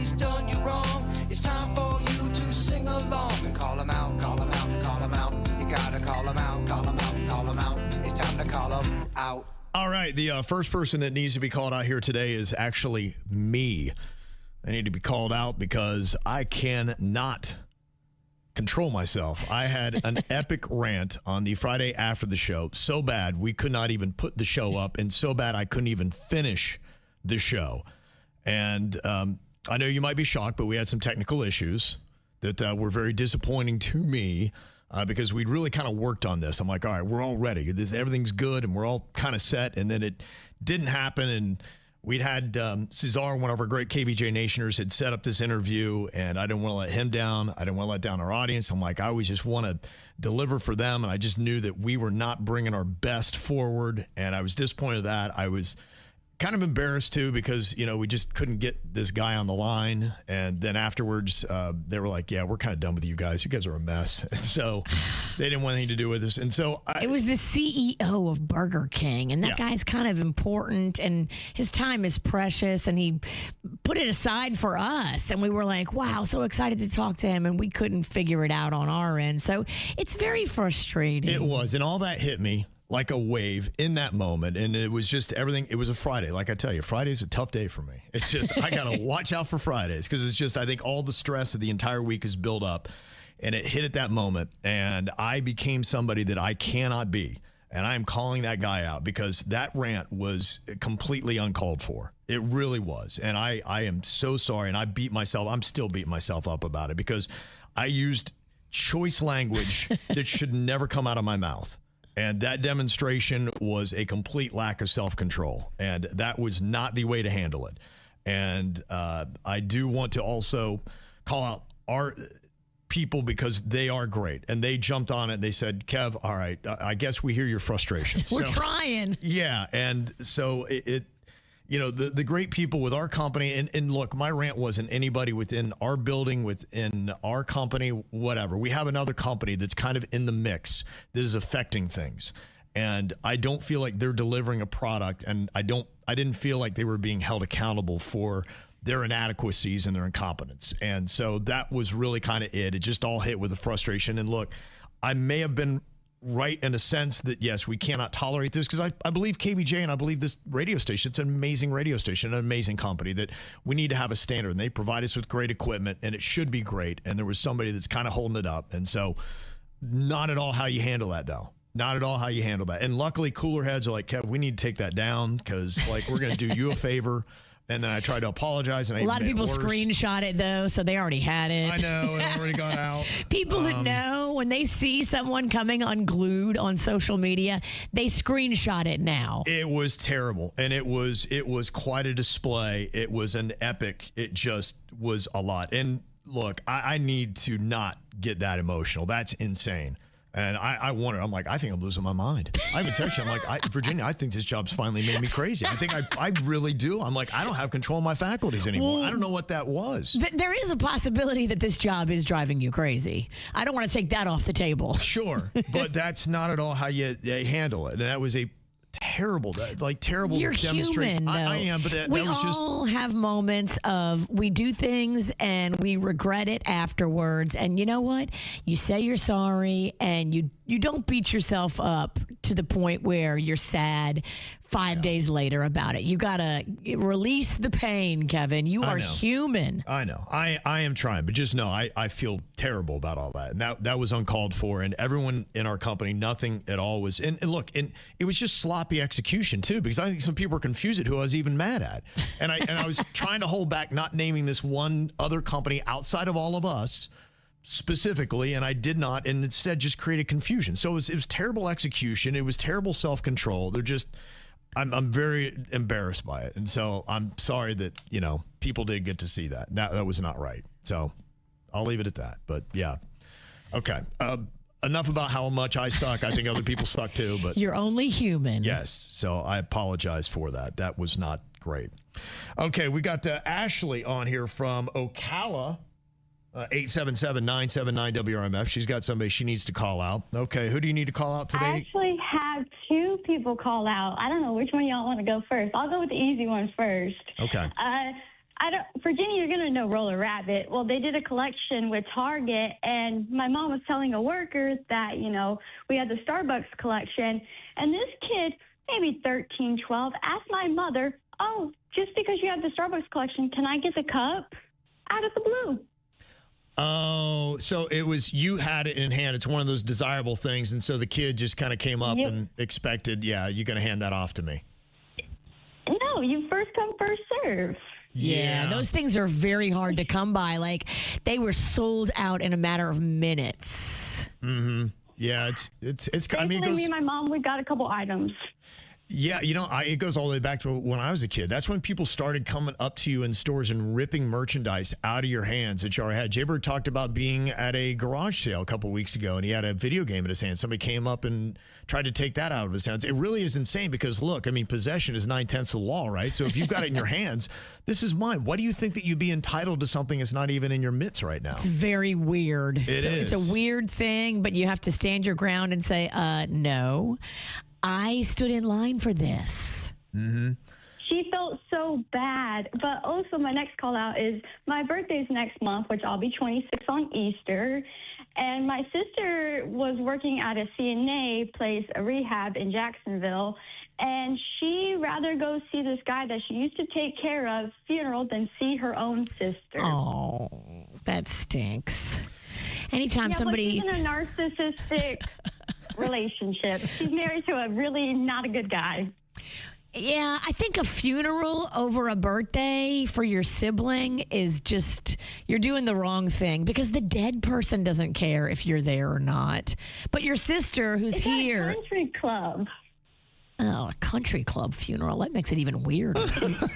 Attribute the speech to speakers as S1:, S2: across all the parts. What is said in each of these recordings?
S1: he's done you wrong. It's time for you to sing along and call him out, call him out, call him out. You gotta call him out, call him out, call him out. It's time to call him out.
S2: All right, the first person that needs to be called out here today is actually me. I need to be called out because I cannot control myself. I had an epic rant on the Friday after the show, so bad we could not even put the show up, and so bad I couldn't even finish the show. And I know you might be shocked, but we had some technical issues that were very disappointing to me. Because we'd really kind of worked on this. I'm like, all right, we're all ready. Everything's good, and we're all kind of set. And then it didn't happen. And we'd had Cesar, one of our great KVJ Nationers, had set up this interview, and I didn't want to let him down. I didn't want to let down our audience. I'm like, I always just want to deliver for them. And I just knew that we were not bringing our best forward. And I was disappointed that I was kind of embarrassed too, because, you know, we just couldn't get this guy on the line. And then afterwards, they were like, yeah, we're kind of done with you guys. You guys are a mess. And so they didn't want anything to do with us. And so
S3: it was the CEO of Burger King, and that guy's kind of important, and his time is precious, and he put it aside for us. And we were like, wow, so excited to talk to him, and we couldn't figure it out on our end. So it's very frustrating.
S2: It was. And all that hit me like a wave in that moment. And it was just everything. It was a Friday. Like I tell you, Friday's a tough day for me. It's just, I got to watch out for Fridays, because it's just, I think all the stress of the entire week is built up, and it hit at that moment. And I became somebody that I cannot be. And I am calling that guy out, because that rant was completely uncalled for. It really was. And I am so sorry. And I beat myself. I'm still beating myself up about it, because I used choice language that should never come out of my mouth. And that demonstration was a complete lack of self-control. And that was not the way to handle it. And I do want to also call out our people, because they are great. And they jumped on it. They said, Kev, all right, I guess we hear your frustrations.
S3: We're trying.
S2: Yeah. And so it you know, the great people with our company, and look, my rant wasn't anybody within our building, within our company, whatever. We have another company that's kind of in the mix that is affecting things. And I don't feel like they're delivering a product, and I didn't feel like they were being held accountable for their inadequacies and their incompetence. And so that was really kind of it. It just all hit with the frustration. And look, I may have been right in a sense that, yes, we cannot tolerate this, because I believe KVJ, and I believe this radio station, it's an amazing radio station, an amazing company, that we need to have a standard, and they provide us with great equipment, and it should be great. And there was somebody that's kind of holding it up. And so not at all how you handle that, though. Not at all how you handle that. And luckily, cooler heads are like, Kev, we need to take that down, because like, we're going to do you a favor. And then I tried to apologize, and
S3: a lot of people screenshot it, though, so they already had it.
S2: I know, it already got out.
S3: People that know, when they see someone coming unglued on social media, they screenshot it now.
S2: It was terrible, and it was quite a display. It was an epic. It just was a lot. And look, I need to not get that emotional. That's insane. And I wonder, I'm like, I think I'm losing my mind. I even texted you, I'm like, Virginia, I think this job's finally made me crazy. I think I really do. I'm like, I don't have control of my faculties anymore. I don't know what that was.
S3: There is a possibility that this job is driving you crazy. I don't want to take that off the table.
S2: Sure, but that's not at all how you handle it. And that was a terrible
S3: You're
S2: demonstration.
S3: Human,
S2: I am, but that
S3: we
S2: was just.
S3: We all have moments of we do things and we regret it afterwards. And you know what? You say you're sorry, and you don't beat yourself up to the point where you're sad 5 days later about it. You got to release the pain, Kevin. You are human.
S2: I know. I am trying, but just know I feel terrible about all that. And that was uncalled for. And everyone in our company, nothing at all was. And look, and it was just sloppy execution, too, because I think some people were confused at who I was even mad at. And I was trying to hold back not naming this one other company outside of all of us specifically, and I did not, and instead just created confusion. So it was terrible execution. It was terrible self-control. I'm very embarrassed by it. And so I'm sorry that, people did get to see that. That was not right. So I'll leave it at that. But yeah. Okay. Enough about how much I suck. I think other people suck too, but
S3: you're only human.
S2: Yes. So I apologize for that. That was not great. Okay. We got Ashley on here from Ocala. 877-979-WRMF. She's got somebody she needs to call out. Okay, who do you need to call out today?
S4: I actually have two people call out. I don't know which one y'all want to go first. I'll go with the easy one first.
S2: Okay.
S4: I Virginia, you're going to know Roller Rabbit. Well, they did a collection with Target, and my mom was telling a worker that, we had the Starbucks collection, and this kid, maybe 13, 12, asked my mother, oh, just because you have the Starbucks collection, can I get the cup? Out of the blue.
S2: Oh, so it was you had it in hand. It's one of those desirable things, and so the kid just kind of came up and expected, you're going to hand that off to me.
S4: No, you first come, first serve.
S3: Yeah, those things are very hard to come by. Like, they were sold out in a matter of minutes.
S2: Mm-hmm. Yeah, it's. I mean, it goes,
S4: me and my mom, we got a couple items.
S2: Yeah, it goes all the way back to when I was a kid. That's when people started coming up to you in stores and ripping merchandise out of your hands that you already had. Jaybird talked about being at a garage sale a couple weeks ago, and he had a video game in his hand. Somebody came up and tried to take that out of his hands. It really is insane because, look, I mean, possession is 9/10 of the law, right? So if you've got it in your hands, this is mine. Why do you think that you'd be entitled to something that's not even in your midst right now?
S3: It's very weird. It's a weird thing, but you have to stand your ground and say, no. I stood in line for this.
S2: Mm-hmm.
S4: She felt so bad. But also my next call out is my birthday's next month, which I'll be 26 on Easter. And my sister was working at a CNA place, a rehab in Jacksonville. And she rather go see this guy that she used to take care of funeral than see her own sister.
S3: Oh, that stinks. Anytime somebody...
S4: But she's in a narcissistic relationship. She's married to a really not a good guy.
S3: Yeah, I think a funeral over a birthday for your sibling is just, you're doing the wrong thing because the dead person doesn't care if you're there or not. But your sister who's
S4: It's
S3: here.
S4: At a country club.
S3: Oh, a country club funeral. That makes it even weirder.
S2: They're going to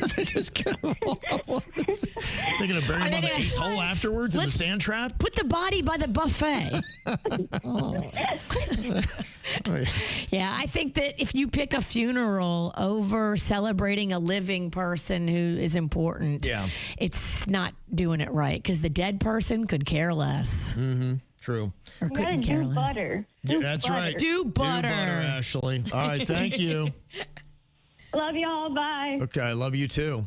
S2: bury him on the 8th hole afterwards in the sand trap?
S3: Put the body by the buffet. Yeah, I think that if you pick a funeral over celebrating a living person who is important, it's not doing it right because the dead person could care less.
S2: Mm-hmm. True.
S3: Or couldn't care less.
S4: Butter.
S2: Yeah, that's right.
S3: Do butter.
S2: Do butter, Ashley. All right, thank you.
S4: Love y'all. Bye.
S2: Okay, I love you too.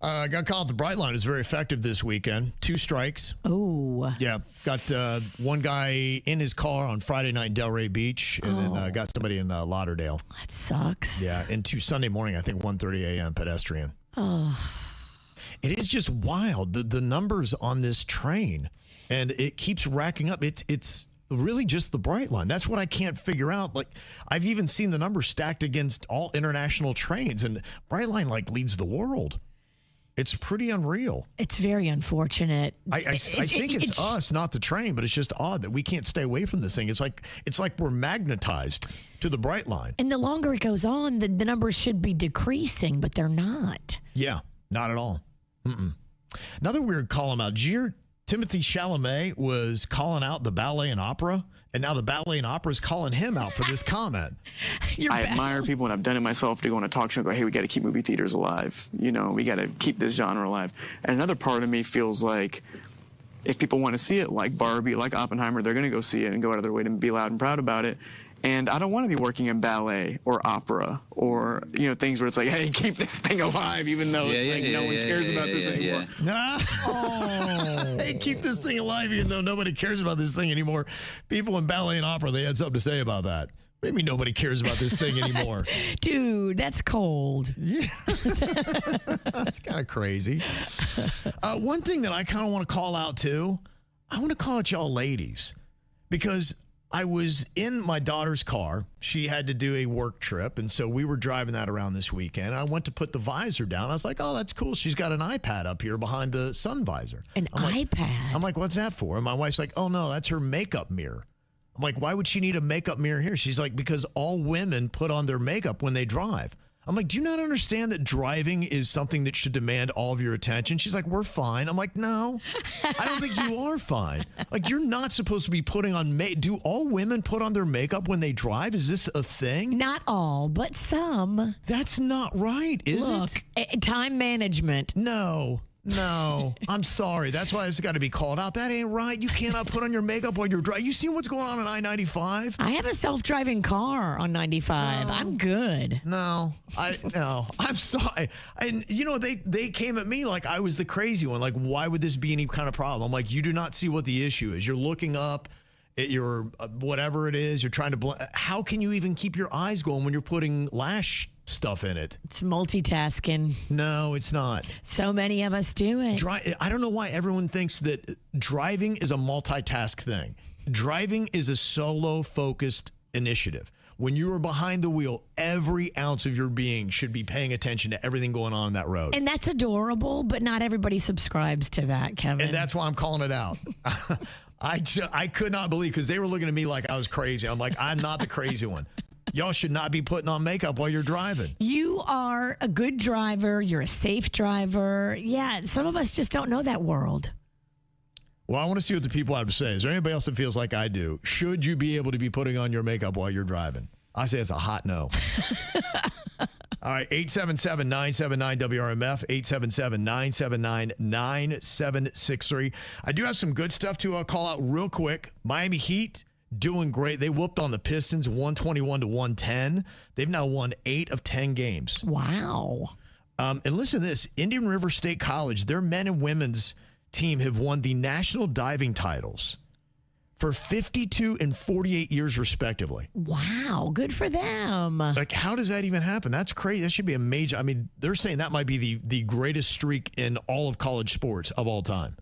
S2: I got called the Brightline. Is very effective this weekend. 2 strikes.
S3: Oh.
S2: Yeah, got one guy in his car on Friday night in Delray Beach, and then got somebody in Lauderdale.
S3: That sucks.
S2: Yeah, into Sunday morning, I think 1:30 a.m. pedestrian.
S3: Oh.
S2: It is just wild, the numbers on this train, and it keeps racking up. It's really just the Brightline. That's what I can't figure out. Like, I've even seen the numbers stacked against all international trains, and Brightline leads the world. It's pretty unreal.
S3: It's very unfortunate.
S2: I think it's us, not the train, but it's just odd that we can't stay away from this thing. It's like we're magnetized to the Brightline.
S3: And the longer it goes on, the numbers should be decreasing, but they're not.
S2: Yeah, not at all. Mm-mm. Another weird call out. Did you hear Timothy Chalamet was calling out the ballet and opera? And now the ballet and opera is calling him out for this comment.
S5: I admire people, and I've done it myself, to go on a talk show and go, hey, we got to keep movie theaters alive. You know, we got to keep this genre alive. And another part of me feels like if people want to see it like Barbie, like Oppenheimer, they're going to go see it and go out of their way to be loud and proud about it. And I don't want to be working in ballet or opera or, things where it's like, hey, keep this thing alive, even though no one cares about this anymore.
S2: Hey, keep this thing alive, even though nobody cares about this thing anymore. People in ballet and opera, they had something to say about that. What do you mean nobody cares about this thing anymore?
S3: Dude, that's cold.
S2: Yeah. That's kind of crazy. One thing that I kind of want to call out, too, I want to call out y'all ladies, because I was in my daughter's car. She had to do a work trip, and so we were driving that around this weekend. I went to put the visor down. I was like, oh, that's cool. She's got an iPad up here behind the sun visor.
S3: An iPad?
S2: I'm like, what's that for? And my wife's like, oh, no, that's her makeup mirror. I'm like, why would she need a makeup mirror here? She's like, because all women put on their makeup when they drive. I'm like, do you not understand that driving is something that should demand all of your attention? She's like, we're fine. I'm like, no, I don't think you are fine. Like, you're not supposed to be putting on Do all women put on their makeup when they drive? Is this a thing?
S3: Not all, but some.
S2: That's not right, is
S3: Look,
S2: it?
S3: Time management.
S2: No. No, I'm sorry. That's why it's got to be called out. That ain't right. You cannot put on your makeup while you're driving. You seen what's going on I-95?
S3: I have a self-driving car on 95. I'm good.
S2: No, I'm sorry. And they came at me like I was the crazy one. Like, why would this be any kind of problem? I'm like, you do not see what the issue is. You're looking up at your whatever it is. You're trying to. How can you even keep your eyes going when you're putting lash stuff in it?
S3: It's multitasking.
S2: No, it's not.
S3: So many of us do it.
S2: I don't know why everyone thinks that driving is a multitask thing. Driving is a solo-focused initiative. When you are behind the wheel, every ounce of your being should be paying attention to everything going on that road.
S3: And that's adorable, but not everybody subscribes to that, Kevin.
S2: And that's why I'm calling it out. I could not believe, because they were looking at me like I was crazy. I'm like, I'm not the crazy one. Y'all should not be putting on makeup while you're driving.
S3: You are a good driver. You're a safe driver. Yeah, some of us just don't know that world.
S2: Well, I want to see what the people have to say. Is there anybody else that feels like I do? Should you be able to be putting on your makeup while you're driving? I say it's a hot no. All right, 877-979-WRMF, 877-979-9763. I do have some good stuff to call out real quick. Miami Heat doing great. They whooped on the Pistons 121-110. They've now won 8 of 10 games.
S3: Wow.
S2: And listen to this. Indian River State College, their men and women's team have won the national diving titles for 52 and 48 years, respectively.
S3: Wow, good for them.
S2: Like, how does that even happen? That's crazy. That should be a major. I mean, they're saying that might be the greatest streak in all of college sports of all time.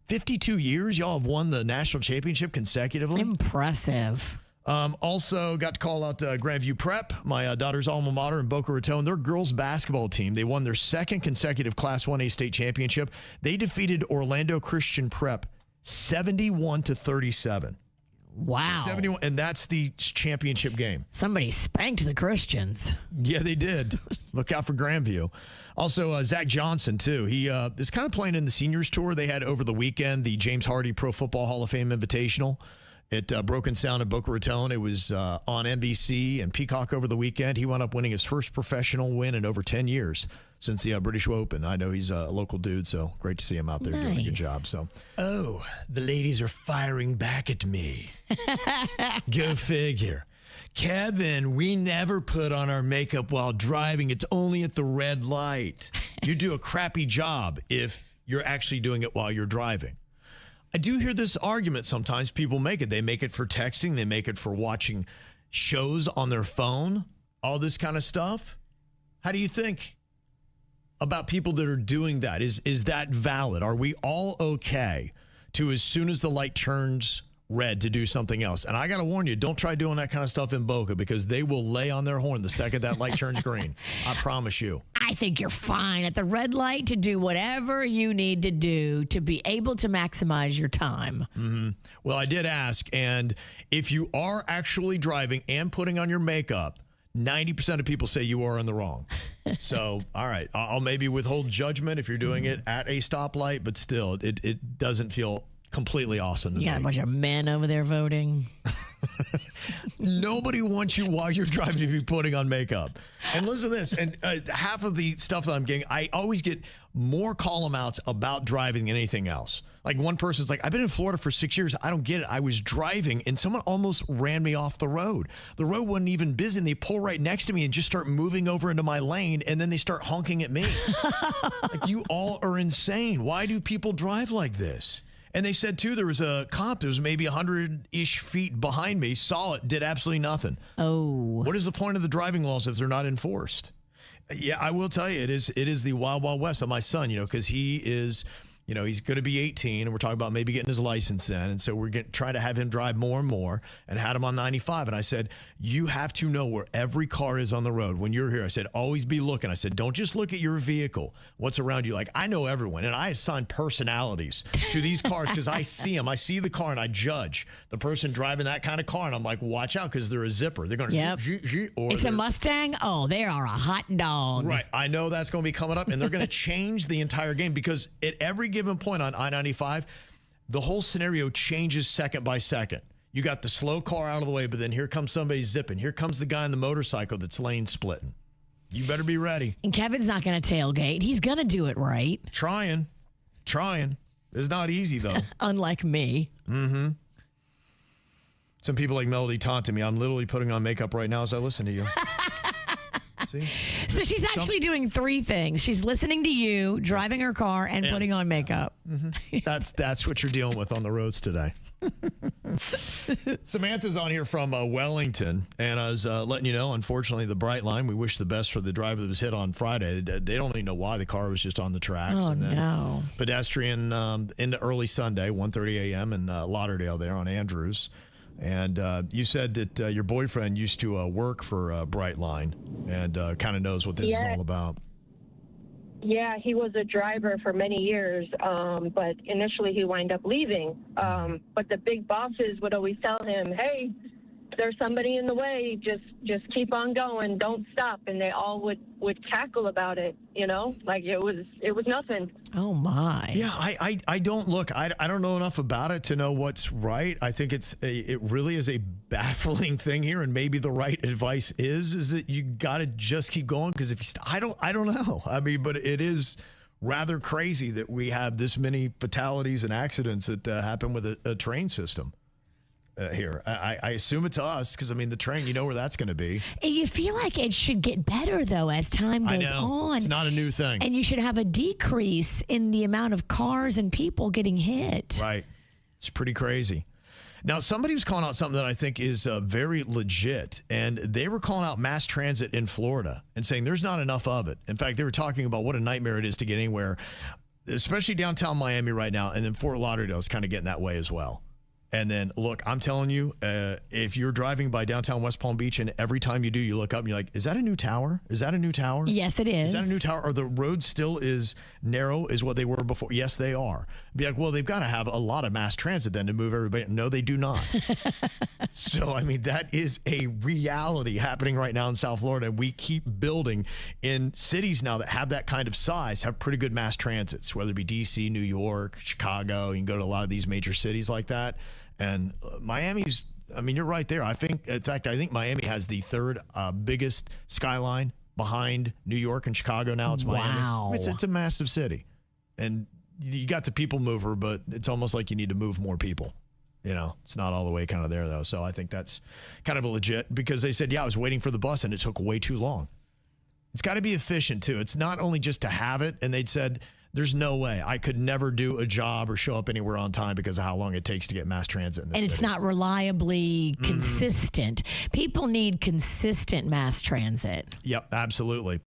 S2: 52 years, y'all have won the national championship consecutively.
S3: Impressive.
S2: Also got to call out Grandview Prep, my daughter's alma mater in Boca Raton. Their girls basketball team, they won their second consecutive Class 1A state championship. They defeated Orlando Christian Prep 71-37.
S3: Wow.
S2: 71, and that's the championship game.
S3: Somebody spanked the Christians.
S2: Yeah, they did. Look out for Grandview. Also, Zach Johnson, too. He is kind of playing in the seniors tour. They had over the weekend the James Hardy Pro Football Hall of Fame Invitational at Broken Sound in Boca Raton. It was on NBC and Peacock over the weekend. He wound up winning his first professional win in over 10 years since the British Open. I know he's a local dude, so great to see him out there doing a good job. So, oh, the ladies are firing back at me. Go figure. Kevin, we never put on our makeup while driving. It's only at the red light. You do a crappy job if you're actually doing it while you're driving. I do hear this argument sometimes people make it. They make it for texting. They make it for watching shows on their phone, all this kind of stuff. How do you think about people that are doing that? Is that valid? Are we all okay to, as soon as the light turns red, to do something else? And I got to warn you, don't try doing that kind of stuff in Boca, because they will lay on their horn the second that light turns green. I promise you.
S3: I think you're fine at the red light to do whatever you need to do to be able to maximize your time.
S2: Mm-hmm. Well, I did ask, and if you are actually driving and putting on your makeup, 90% of people say you are in the wrong. So, all right, I'll maybe withhold judgment if you're doing it at a stoplight, but still, it doesn't feel completely awesome to me.
S3: You got a bunch of men over there voting.
S2: Nobody wants you while you're driving to be putting on makeup. And listen to this, and half of the stuff that I'm getting, I always get more call-em-outs about driving than anything else. Like, one person's like, I've been in Florida for 6 years. I don't get it. I was driving and someone almost ran me off the road. The road wasn't even busy, and they pull right next to me and just start moving over into my lane, and then they start honking at me. Like, you all are insane. Why do people drive like this? And they said, too, there was a cop that was maybe 100-ish feet behind me, saw it, did absolutely nothing.
S3: Oh.
S2: What is the point of the driving laws if they're not enforced? Yeah, I will tell you, it is the wild, wild west of my son, because he is, he's going to be 18, and we're talking about maybe getting his license then. And so we're trying to have him drive more and more, and had him on 95. And I said, you have to know where every car is on the road. When you're here, I said, always be looking. I said, don't just look at your vehicle, what's around you. Like, I know everyone, and I assign personalities to these cars because I see them. I see the car, and I judge the person driving that kind of car. And I'm like, watch out, because they're a zipper. They're going to
S3: It's a Mustang? Oh, they are a hot dog.
S2: Right. I know that's going to be coming up, and they're going to change the entire game, because at every given point on I-95, the whole scenario changes second by second. You got the slow car out of the way, but then here comes somebody zipping. Here comes the guy on the motorcycle that's lane splitting. You better be ready.
S3: And Kevin's not going to tailgate. He's going to do it right.
S2: Trying. Trying. It's not easy, though.
S3: Unlike me.
S2: Some people like Melody taunting me. I'm literally putting on makeup right now as I listen to you. See?
S3: So she's actually doing 3 things. She's listening to you, driving her car, and putting on makeup.
S2: That's what you're dealing with on the roads today. Samantha's on here from Wellington, and I was letting you know, unfortunately, the Brightline, we wish the best for the driver that was hit on Friday. They don't even know why the car was just on the tracks.
S3: Oh,
S2: and then
S3: no.
S2: pedestrian into early Sunday, 1:30 a.m. in Lauderdale there on Andrews. And you said that your boyfriend used to work for Brightline and kind of knows what this is all about.
S6: Yeah, he was a driver for many years, but initially he wound up leaving. But the big bosses would always tell him, hey, there's somebody in the way, just keep on going, don't stop. And they all would cackle about it, you know, like it was nothing.
S3: Oh, my.
S2: Yeah, I don't look. I don't know enough about it to know what's right. I think it really is a baffling thing here, and maybe the right advice is that you got to just keep going, because if you I don't know. I mean, but it is rather crazy that we have this many fatalities and accidents that happen with a train system. Here, I assume it's us, because I mean the train, you know where that's going to be.
S3: And you feel like it should get better though as time goes on.
S2: It's not a new thing,
S3: and you should have a decrease in the amount of cars and people getting hit.
S2: Right? It's pretty crazy. Now, somebody was calling out something that I think is very legit, and they were calling out mass transit in Florida and saying there's not enough of it. In fact, they were talking about what a nightmare it is to get anywhere, especially downtown Miami right now, and then Fort Lauderdale is kind of getting that way as well. And then, look, I'm telling you, if you're driving by downtown West Palm Beach and every time you do, you look up and you're like, is that a new tower? Is that a new tower?
S3: Yes, it is.
S2: Is that a new tower? Or the road still is narrow as what they were before? Yes, they are. Be like, well, they've got to have a lot of mass transit then to move everybody. No, they do not. So, I mean, that is a reality happening right now in South Florida. We keep building in cities now that have that kind of size, have pretty good mass transits, whether it be D.C., New York, Chicago. You can go to a lot of these major cities like that. And Miami's, I mean, you're right there. I think Miami has the third biggest skyline behind New York and Chicago now. It's Miami.
S3: Wow.
S2: It's a massive city. And you got the people mover, but it's almost like you need to move more people. You know, it's not all the way kind of there, though. So I think that's kind of a legit, because they said, I was waiting for the bus and it took way too long. It's got to be efficient, too. It's not only just to have it. And they'd said, there's no way I could never do a job or show up anywhere on time because of how long it takes to get mass transit in this
S3: city. And it's not reliably consistent. People need consistent mass transit.
S2: Yep, absolutely.